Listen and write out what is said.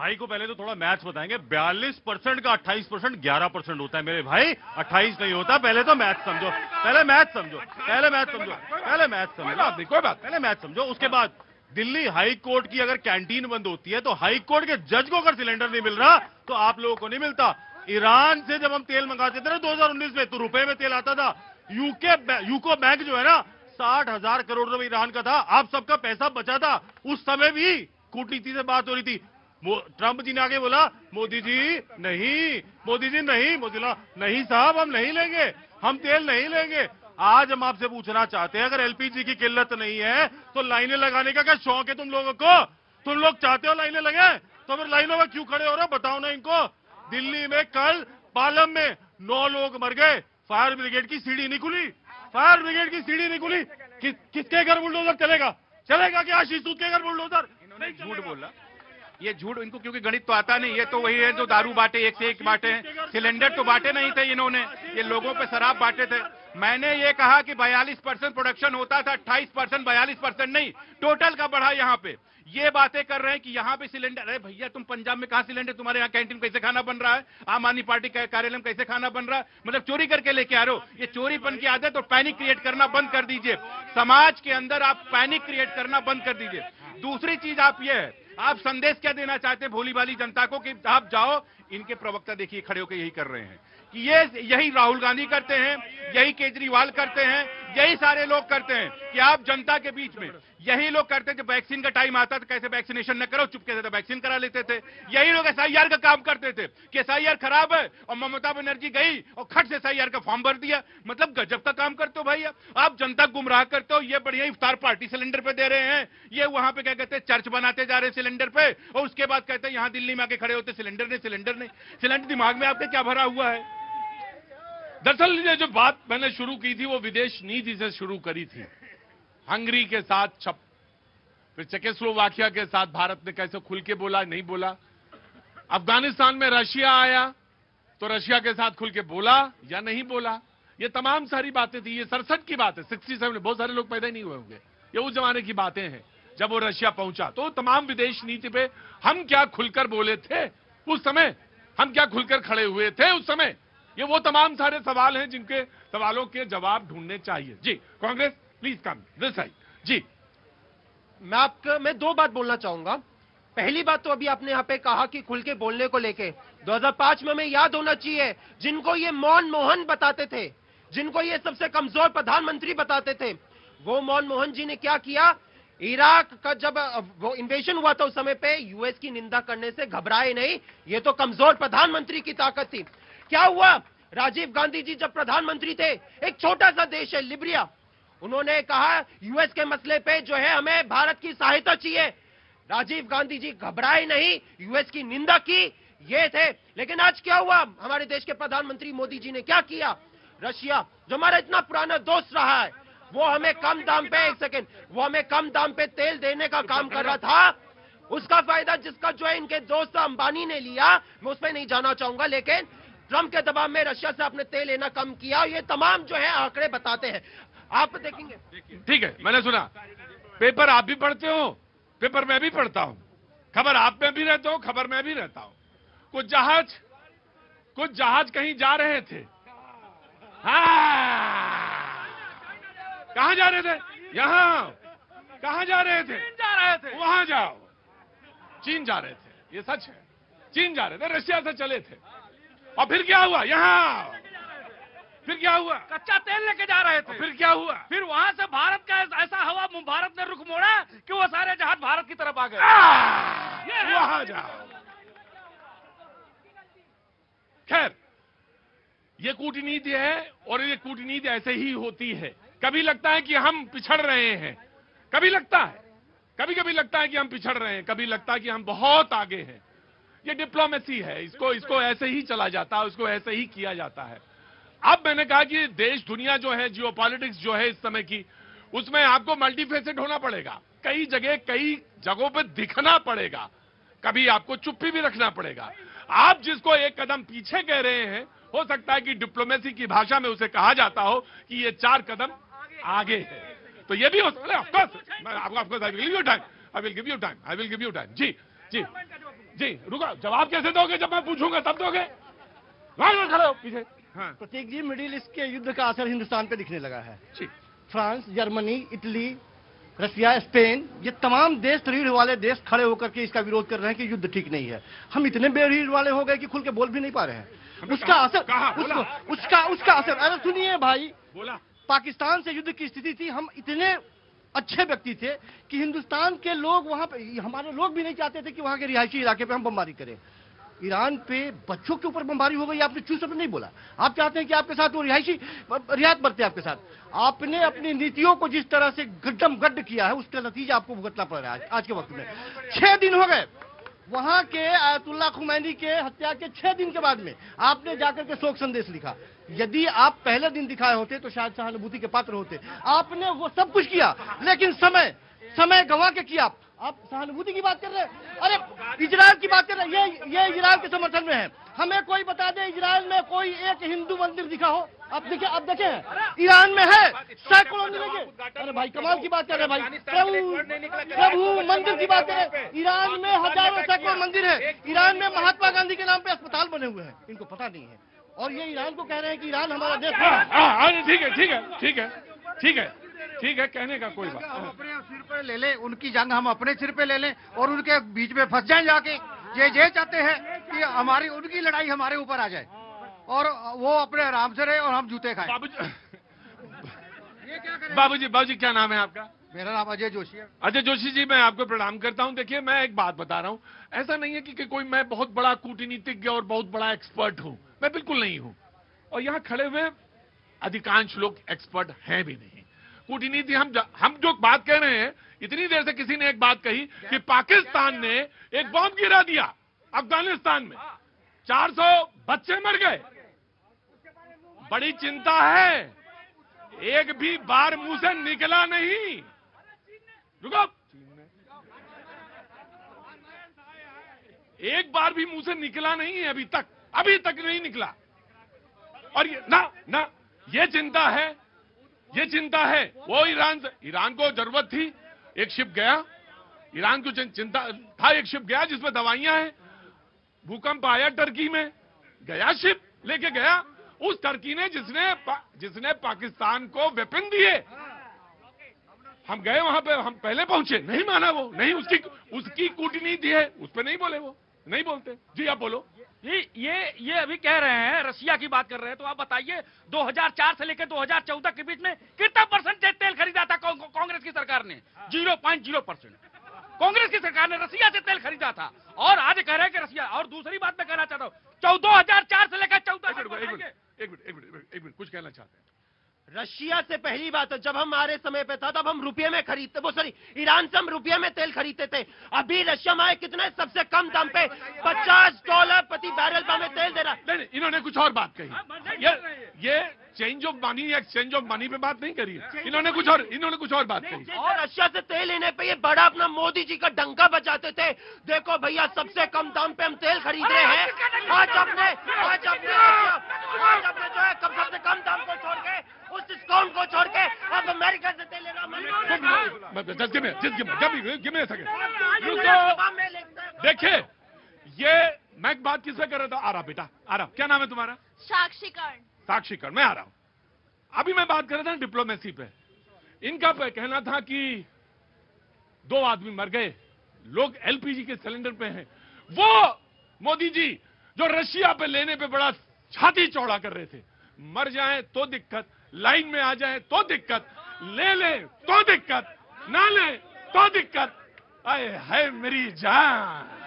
भाई को पहले तो थोड़ा मैथ्स बताएंगे। 42% का 28% 11% होता है मेरे भाई, 28 नहीं होता। पहले तो मैथ्स समझो, पहले मैथ्स समझो, पहले मैथ्स समझो, पहले मैथ्स समझो, कोई बात, पहले मैथ्स समझो। उसके बाद दिल्ली हाई कोर्ट की अगर कैंटीन बंद होती है तो हाई कोर्ट के जज को अगर सिलेंडर नहीं मिल रहा तो आप लोगों को नहीं मिलता। ईरान से जब हम तेल मंगाते थे ना 2019 में, तो रुपए में तेल आता था। यूको बैंक जो है ना, 60,000 करोड़ रुपए ईरान का था। आप सबका पैसा बचा था। उस समय भी कूटनीति से बात हो रही थी। ट्रंप जी ने आगे बोला, मोदी जी नहीं, मोदी जी नहीं, मोदी बोला नहीं साहब हम नहीं लेंगे, हम तेल नहीं लेंगे। आज हम आपसे पूछना चाहते हैं, अगर एलपीजी की किल्लत नहीं है तो लाइनें लगाने का क्या शौक है तुम लोगों को? तुम लोग चाहते हो लाइनें लगे, तो फिर लाइनों में क्यों खड़े हो रहे हो? बताओ ना इनको। दिल्ली में कल पालम में 9 लोग मर गए, फायर ब्रिगेड की सीढ़ी नहीं खुली, फायर ब्रिगेड की सीढ़ी नहीं खुली। किसके घर बुलडोजर चलेगा? चलेगा क्या आशीष सूद के घर बुलडोजर? इन्होंने झूठ बोला, ये झूठ, इनको क्योंकि गणित तो आता नहीं। ये तो वही है जो दारू बांटे, एक से एक बांटे हैं। सिलेंडर तो बांटे नहीं थे इन्होंने, ये लोगों पे शराब बांटे थे। मैंने ये कहा कि 42% प्रोडक्शन होता था, 28%, 42% नहीं, टोटल का बढ़ा। यहाँ पे ये बातें कर रहे हैं कि यहाँ पे सिलेंडर, अरे भैया तुम पंजाब में कहां सिलेंडर? तुम्हारे यहाँ कैंटीन कैसे खाना बन रहा है? आम आदमी पार्टी कार्यालय में कैसे खाना बन रहा है? मतलब चोरी करके लेके आ रहे हो। ये चोरीपन की आदत और पैनिक क्रिएट करना बंद कर दीजिए। समाज के अंदर आप पैनिक क्रिएट करना बंद कर दीजिए। दूसरी चीज आप ये है, आप संदेश क्या देना चाहते हैं भोली भाली जनता को कि आप जाओ? इनके प्रवक्ता देखिए खड़े होकर यही कर रहे हैं कि यही राहुल गांधी करते हैं, यही केजरीवाल करते हैं, यही सारे लोग करते हैं कि आप जनता के बीच में, यही लोग करते हैं। जब वैक्सीन का टाइम आता था कैसे वैक्सीनेशन न करो, चुपके से वैक्सीन करा लेते थे। यही लोग एसआईआर का काम करते थे कि एसआईआर खराब है और ममता बनर्जी गई और खट से एसआईआर का फॉर्म भर दिया। मतलब गजब का काम करते हो भाई। आप जनता गुमराह करते हो। ये बढ़िया इफ्तार पार्टी सिलेंडर पे दे रहे हैं, ये वहां पे क्या कहते हैं चर्च बनाते जा रहे हैं सिलेंडर पे, और उसके बाद कहते हैं यहां दिल्ली में आके खड़े होते सिलेंडर नहीं, सिलेंडर नहीं। सिलेंडर दिमाग में आपके क्या भरा हुआ है? दरअसल ये जो बात मैंने शुरू की थी वो विदेश नीति से शुरू करी थी। हंगरी के साथ फिर चेकोस्लोवाकिया के साथ भारत ने कैसे खुल के बोला, नहीं बोला। अफगानिस्तान में रशिया आया तो रशिया के साथ खुल के बोला या नहीं बोला। ये तमाम सारी बातें थी। ये 67 की बात है, 67 में बहुत सारे लोग पैदा ही नहीं हुए होंगे। ये उस जमाने की बातें हैं जब वो रशिया पहुंचा। तो तमाम विदेश नीति पे हम क्या खुलकर बोले थे उस समय, हम क्या खुलकर खड़े हुए थे उस समय, ये वो तमाम सारे सवाल हैं जिनके सवालों के जवाब ढूंढने चाहिए। जी Congress please come this side. जी मैं 2 बात बोलना चाहूंगा। पहली बात तो अभी आपने यहाँ पे कहा कि खुल के बोलने को लेके 2005 में हमें याद होना चाहिए, जिनको ये मनमोहन बताते थे, जिनको ये सबसे कमजोर प्रधानमंत्री बताते थे, वो मनमोहन जी ने क्या किया? इराक का जब वो इन्वेशन हुआ था उस समय पे यूएस की निंदा करने से घबराए नहीं। ये तो कमजोर प्रधानमंत्री की ताकत थी। क्या हुआ? राजीव गांधी जी जब प्रधानमंत्री थे, एक छोटा सा देश है लिबिया, उन्होंने कहा यूएस के मसले पे जो है हमें भारत की सहायता चाहिए। राजीव गांधी जी घबराए नहीं, यूएस की निंदा की, ये थे। लेकिन आज क्या हुआ? हमारे देश के प्रधानमंत्री मोदी जी ने क्या किया? रशिया जो हमारा इतना पुराना दोस्त रहा है, वो हमें कम दाम पे, एक सेकेंड, वो हमें कम दाम पे तेल देने का काम कर रहा था। उसका फायदा जिसका जो है इनके दोस्त अंबानी ने लिया, मैं उसमें नहीं जाना चाहूंगा, लेकिन ट्रंप के दबाव में रशिया से आपने तेल लेना कम किया। ये तमाम जो है आंकड़े बताते हैं, आप देखेंगे। ठीक है, मैंने सुना। पेपर आप भी पढ़ते हो, पेपर मैं भी पढ़ता हूं, खबर आप में भी रहता हूं, खबर मैं भी रहता हूं। कुछ जहाज कहीं जा रहे थे। कहां जा रहे थे? यहां। कहां जा रहे थे? चीन जा रहे थे। वहां जाओ। चीन जा रहे थे, ये सच है। चीन जा रहे थे, रशिया से चले थे। और फिर क्या हुआ? यहां फिर क्या हुआ? कच्चा तेल लेके जा रहे थे। फिर क्या हुआ? फिर वहां से भारत का ऐसा हवा, भारत ने रुख मोड़ा कि वो सारे जहाज भारत की तरफ आ गए। वहां जाओ। खैर, ये कूटनीति है और ये कूटनीति ऐसे ही होती है। कभी लगता है कि हम पिछड़ रहे हैं, कभी कभी लगता है कि हम पिछड़ रहे हैं, कभी लगता है कि हम बहुत आगे हैं। ये डिप्लोमेसी है, इसको ऐसे ही चला जाता है, उसको ऐसे ही किया जाता है। अब मैंने कहा कि देश दुनिया जो है, जियोपॉलिटिक्स जो है इस समय की, उसमें आपको मल्टीफेसेड होना पड़ेगा। कई जगहों पे दिखना पड़ेगा, कभी आपको चुप्पी भी रखना पड़ेगा। आप जिसको एक कदम पीछे कह रहे हैं, हो सकता है कि डिप्लोमेसी की भाषा में उसे कहा जाता हो कि ये 4 कदम आगे है। तो ये भी हो सकता है। Of course I will give you time. जी जी जी रुको, जवाब कैसे दोगे? जब मैं पूछूंगा तब दोगे। लाइन में खड़े हो पीछे। हाँ प्रतीक जी, मिडिल ईस्ट के युद्ध का असर हिंदुस्तान पे दिखने लगा है। जी। France, Germany, Italy, Russia, Spain, ये तमाम देश, रीढ़ वाले देश खड़े होकर के इसका विरोध कर रहे हैं कि युद्ध ठीक नहीं है। हम इतने बेरीढ़ वाले हो गए कि खुल के बोल भी नहीं पा रहे हैं। उसका असर, उसका असर, अरे सुनिए भाई, बोला पाकिस्तान से युद्ध की स्थिति थी, हम इतने अच्छे व्यक्ति थे कि हिंदुस्तान के लोग वहां पे, हमारे लोग भी नहीं चाहते थे कि वहां के रिहायशी इलाके पे हम बमबारी करें। ईरान पे बच्चों के ऊपर बमबारी हो गई, आपने चूस नहीं बोला। आप चाहते हैं कि आपके साथ वो रिहायशी रियायत बरते आपके साथ। आपने अपनी नीतियों को जिस तरह से गड्ढम गड्ढ किया है, उसका नतीजा आपको भुगतना पड़ रहा है आज के वक्त में। 6 दिन हो गए वहां के आयतुल्ला खुमैनी के हत्या के 6 दिन के बाद में आपने जाकर के शोक संदेश लिखा। यदि आप पहले दिन दिखाए होते तो शायद सहानुभूति के पात्र होते। आपने वो सब कुछ किया, लेकिन समय गंवा के किया। आप सहानुभूति की बात कर रहे हैं, अरे इजराइल की बात कर रहे हैं। ये इजराइल के समर्थन में है। हमें कोई बता दे इजराइल में कोई एक हिंदू मंदिर दिखा हो? अब देखें ईरान में है सैकड़ों मंदिर। अरे भाई कमाल की बात कर रहे हैं भाई, प्रभु मंदिर की बात कर रहे हैं। ईरान में हजारों सैकड़ों मंदिर है। ईरान में महात्मा गांधी के नाम पे अस्पताल बने हुए हैं, इनको पता नहीं है। और ये ईरान को कह रहे हैं कि ईरान हमारा देश है। ठीक है ठीक है ठीक है ठीक है ठीक है, कहने का कोई बात। हम अपने सिर पे ले लें, उनकी जंग हम अपने सिर पे ले लें और उनके बीच में फंस जाएं जाके। ये चाहते हैं कि हमारी उनकी लड़ाई हमारे ऊपर आ जाए और वो अपने आराम से रहे और हम जूते खाएं। बाबूजी क्या नाम है आपका? मेरा नाम अजय जोशी है। अजय जोशी जी, मैं आपको प्रणाम करता हूं। देखिए, मैं एक बात बता रहा हूं, ऐसा नहीं है कि कोई मैं बहुत बड़ा कूटनीतिज्ञ और बहुत बड़ा एक्सपर्ट हूं, मैं बिल्कुल नहीं हूं। और यहां खड़े हुए अधिकांश लोग एक्सपर्ट हैं भी नहीं। कूटनीति हम जो बात कह रहे हैं, इतनी देर से किसी ने एक बात कही कि पाकिस्तान ने एक बॉम्ब गिरा दिया अफगानिस्तान में, 400 बच्चे मर गए। बड़ी चिंता है, एक भी बार मुंह से निकला नहीं। रुको, एक बार भी मुंह से निकला नहीं है अभी तक नहीं निकला। और ये चिंता है। वो ईरान को जरूरत थी, एक शिप गया। ईरान को चिंता था, एक शिप गया जिसमें दवाइयां हैं। भूकंप आया टर्की में, गया शिप लेके गया। उस टर्की ने जिसने पाकिस्तान को वेपन दिए, हम गए वहां पे, हम पहले पहुंचे, नहीं माना वो, नहीं उसकी कूटनीति है, उस पर नहीं बोले, वो नहीं बोलते। जी आप बोलो। ये अभी कह रहे हैं, रशिया की बात कर रहे हैं, तो आप बताइए 2004 से लेकर 2014 के बीच में कितना % तेल खरीदा था कांग्रेस की सरकार ने? 0.0%। कांग्रेस की सरकार ने रशिया से तेल खरीदा था। और आज कह रहे हैं कि रशिया। और दूसरी बात मैं कहना चाहता हूँ, 2004 से लेकर 14। एक मिनट, कुछ कहना चाहते हैं? रशिया से पहली बात है, जब हमारे समय पे था तब हम रुपये में खरीदते, वो सॉरी ईरान से हम रुपये में तेल खरीदते थे। अभी रशिया में कितने सबसे कम दाम पे $50 प्रति बैरल पे हमें तेल दे रहा है। नहीं, इन्होंने कुछ और बात कही। ये change of money, exchange of money पे बात नहीं करी है। इन्होंने कुछ और बात कही। और रशिया से तेल लेने पे ये बड़ा अपना मोदी जी का डंका बजाते थे। देखो भैया, सबसे कम दाम पे हम तेल खरीद रहे हैं। आज अपने जो है सबसे कम दाम को छोड़ के, उस डिस्काउंट को छोड़ के अब अमेरिका से तेल ले रहा है। देखिए, ये मैं एक बात किससे कर रहा था? आ रहा बेटा, आ रहा। क्या नाम है तुम्हारा? साक्षी कर्ण। मैं आ रहा हूं। अभी मैं बात कर रहा था डिप्लोमेसी पे। इनका कहना था कि 2 आदमी मर गए, लोग एलपीजी के सिलेंडर पे हैं। वो मोदी जी जो रशिया पे लेने पे बड़ा छाती चौड़ा कर रहे थे, मर जाएं तो दिक्कत, लाइन में आ जाए तो दिक्कत, ले ले तो दिक्कत, ना ले तो दिक्कत। आए हाय मेरी जान।